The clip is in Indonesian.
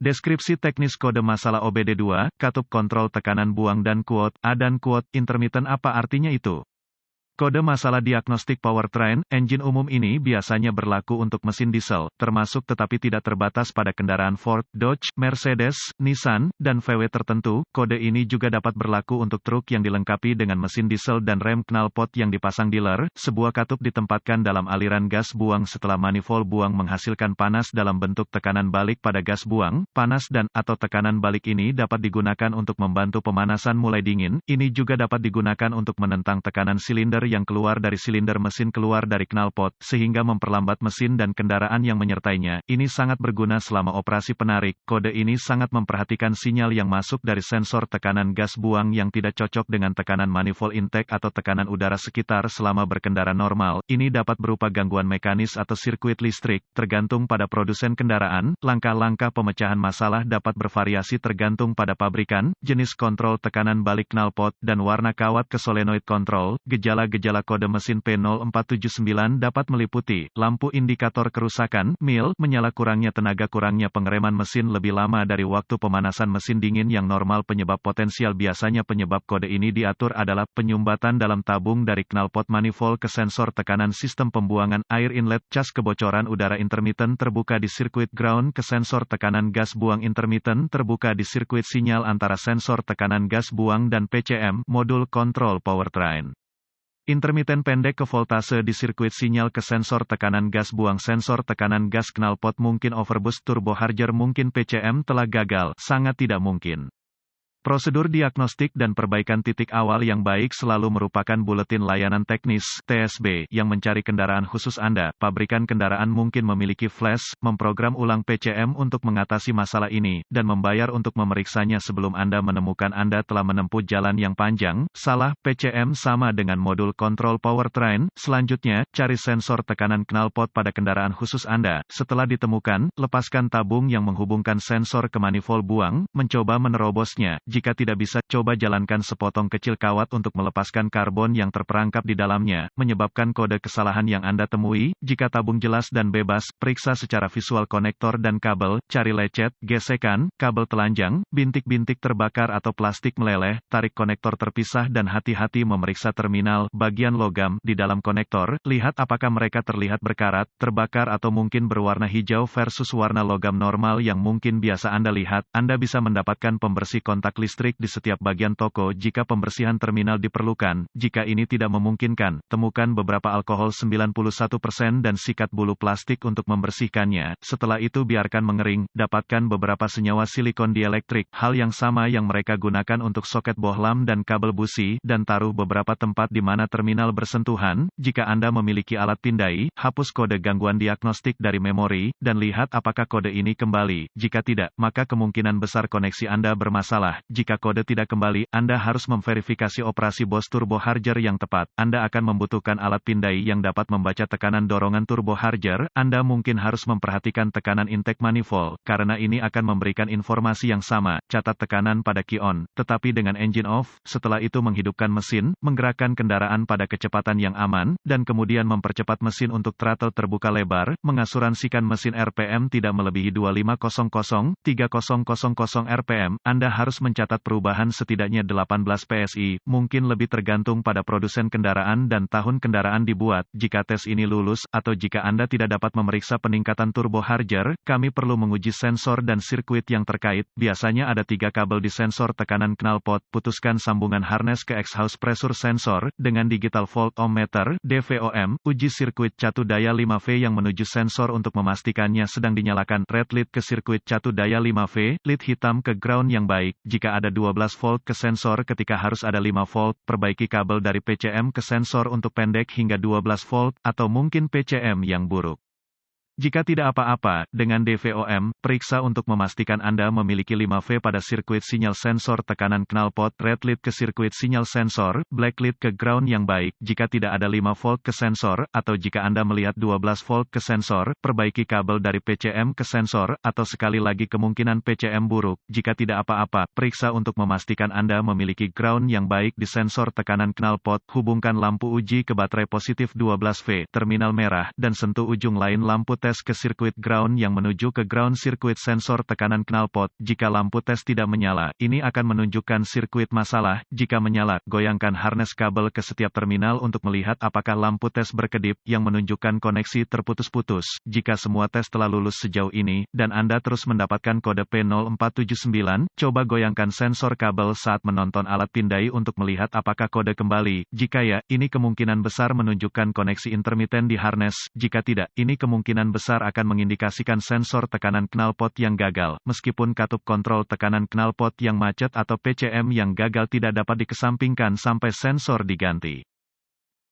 Deskripsi teknis kode masalah OBD2, katup kontrol tekanan buang dan kuot A dan kuot intermittent apa artinya itu? Kode masalah diagnostik powertrain, engine umum ini biasanya berlaku untuk mesin diesel, termasuk tetapi tidak terbatas pada kendaraan Ford, Dodge, Mercedes, Nissan, dan VW tertentu. Kode ini juga dapat berlaku untuk truk yang dilengkapi dengan mesin diesel dan rem knalpot yang dipasang dealer. Sebuah katup ditempatkan dalam aliran gas buang setelah manifold buang menghasilkan panas dalam bentuk tekanan balik pada gas buang. Panas dan atau tekanan balik ini dapat digunakan untuk membantu pemanasan mulai dingin. Ini juga dapat digunakan untuk menentang tekanan silinder yang keluar dari silinder mesin keluar dari knalpot, sehingga memperlambat mesin dan kendaraan yang menyertainya. Ini sangat berguna selama operasi penarik. Kode ini sangat memperhatikan sinyal yang masuk dari sensor tekanan gas buang yang tidak cocok dengan tekanan manifold intake atau tekanan udara sekitar selama berkendara normal. Ini dapat berupa gangguan mekanis atau sirkuit listrik, tergantung pada produsen kendaraan. Langkah-langkah pemecahan masalah dapat bervariasi tergantung pada pabrikan, jenis kontrol tekanan balik knalpot, dan warna kawat ke solenoid control. Gejala kode mesin P0479 dapat meliputi lampu indikator kerusakan, mil, menyala kurangnya tenaga kurangnya pengereman mesin lebih lama dari waktu pemanasan mesin dingin yang normal. Penyebab potensial biasanya penyebab kode ini diatur adalah penyumbatan dalam tabung dari knalpot manifold ke sensor tekanan sistem pembuangan air inlet, cas kebocoran udara intermittent terbuka di sirkuit ground ke sensor tekanan gas buang intermittent terbuka di sirkuit sinyal antara sensor tekanan gas buang dan PCM, modul kontrol powertrain. Intermiten pendek ke voltase di sirkuit sinyal ke sensor tekanan gas buang. Sensor tekanan gas knalpot mungkin overboost, turbo harger mungkin, PCM telah gagal, sangat tidak mungkin. Prosedur diagnostik dan perbaikan titik awal yang baik selalu merupakan buletin layanan teknis (TSB) yang mencari kendaraan khusus Anda. Pabrikan kendaraan mungkin memiliki flash, memprogram ulang PCM untuk mengatasi masalah ini, dan membayar untuk memeriksanya sebelum Anda menemukan Anda telah menempuh jalan yang panjang. Salah, PCM sama dengan modul kontrol powertrain. Selanjutnya, cari sensor tekanan knalpot pada kendaraan khusus Anda. Setelah ditemukan, lepaskan tabung yang menghubungkan sensor ke manifold buang, mencoba menerobosnya. Jika tidak bisa, coba jalankan sepotong kecil kawat untuk melepaskan karbon yang terperangkap di dalamnya, menyebabkan kode kesalahan yang Anda temui. Jika tabung jelas dan bebas, periksa secara visual konektor dan kabel, cari lecet, gesekan, kabel telanjang, bintik-bintik terbakar atau plastik meleleh, tarik konektor terpisah dan hati-hati memeriksa terminal, bagian logam, di dalam konektor, lihat apakah mereka terlihat berkarat, terbakar atau mungkin berwarna hijau versus warna logam normal yang mungkin biasa Anda lihat. Anda bisa mendapatkan pembersih kontak listrik di setiap bagian toko jika pembersihan terminal diperlukan. Jika ini tidak memungkinkan, temukan beberapa alkohol 91% dan sikat bulu plastik untuk membersihkannya. Setelah itu biarkan mengering. Dapatkan beberapa senyawa silikon dielektrik, hal yang sama yang mereka gunakan untuk soket bohlam dan kabel busi, dan taruh beberapa tempat di mana terminal bersentuhan. Jika Anda memiliki alat pindai, hapus kode gangguan diagnostik dari memori, dan lihat apakah kode ini kembali. Jika tidak, maka kemungkinan besar koneksi Anda bermasalah. Jika kode tidak kembali, Anda harus memverifikasi operasi BOS turbo harger yang tepat. Anda akan membutuhkan alat pindai yang dapat membaca tekanan dorongan turbo harger. Anda mungkin harus memperhatikan tekanan intake manifold, karena ini akan memberikan informasi yang sama. Catat tekanan pada key on, tetapi dengan engine off. Setelah itu menghidupkan mesin, menggerakkan kendaraan pada kecepatan yang aman, dan kemudian mempercepat mesin untuk throttle terbuka lebar, mengasuransikan mesin RPM tidak melebihi 2500-3000 RPM. Anda harus mencatat perubahan setidaknya 18 PSI, mungkin lebih tergantung pada produsen kendaraan dan tahun kendaraan dibuat. Jika tes ini lulus, atau jika Anda tidak dapat memeriksa peningkatan turbo harger, kami perlu menguji sensor dan sirkuit yang terkait. Biasanya ada 3 kabel di sensor tekanan knalpot. Putuskan sambungan harness ke exhaust pressure sensor, dengan digital volt ohmmeter, DVOM, uji sirkuit catu daya 5V yang menuju sensor untuk memastikannya sedang dinyalakan. Red lead ke sirkuit catu daya 5V, lead hitam ke ground yang baik. Jika ada 12 volt ke sensor ketika harus ada 5 volt, perbaiki kabel dari PCM ke sensor untuk pendek hingga 12 volt, atau mungkin PCM yang buruk. Jika tidak apa-apa, dengan DVOM, periksa untuk memastikan Anda memiliki 5V pada sirkuit sinyal sensor tekanan knalpot, red lead ke sirkuit sinyal sensor, black lead ke ground yang baik. Jika tidak ada 5 volt ke sensor, atau jika Anda melihat 12 volt ke sensor, perbaiki kabel dari PCM ke sensor, atau sekali lagi kemungkinan PCM buruk. Jika tidak apa-apa, periksa untuk memastikan Anda memiliki ground yang baik di sensor tekanan knalpot, hubungkan lampu uji ke baterai positif 12V, terminal merah, dan sentuh ujung lain lampu tes ke sirkuit ground yang menuju ke ground sirkuit sensor tekanan knalpot. Jika lampu tes tidak menyala, ini akan menunjukkan sirkuit masalah. Jika menyala, goyangkan harness kabel ke setiap terminal untuk melihat apakah lampu tes berkedip, yang menunjukkan koneksi terputus-putus. Jika semua tes telah lulus sejauh ini, dan Anda terus mendapatkan kode P0479, coba goyangkan sensor kabel saat menonton alat pindai untuk melihat apakah kode kembali. Jika ya, ini kemungkinan besar menunjukkan koneksi intermiten di harness. Jika tidak, ini kemungkinan besar akan mengindikasikan sensor tekanan knalpot yang gagal. Meskipun katup kontrol tekanan knalpot yang macet atau PCM yang gagal tidak dapat dikesampingkan sampai sensor diganti.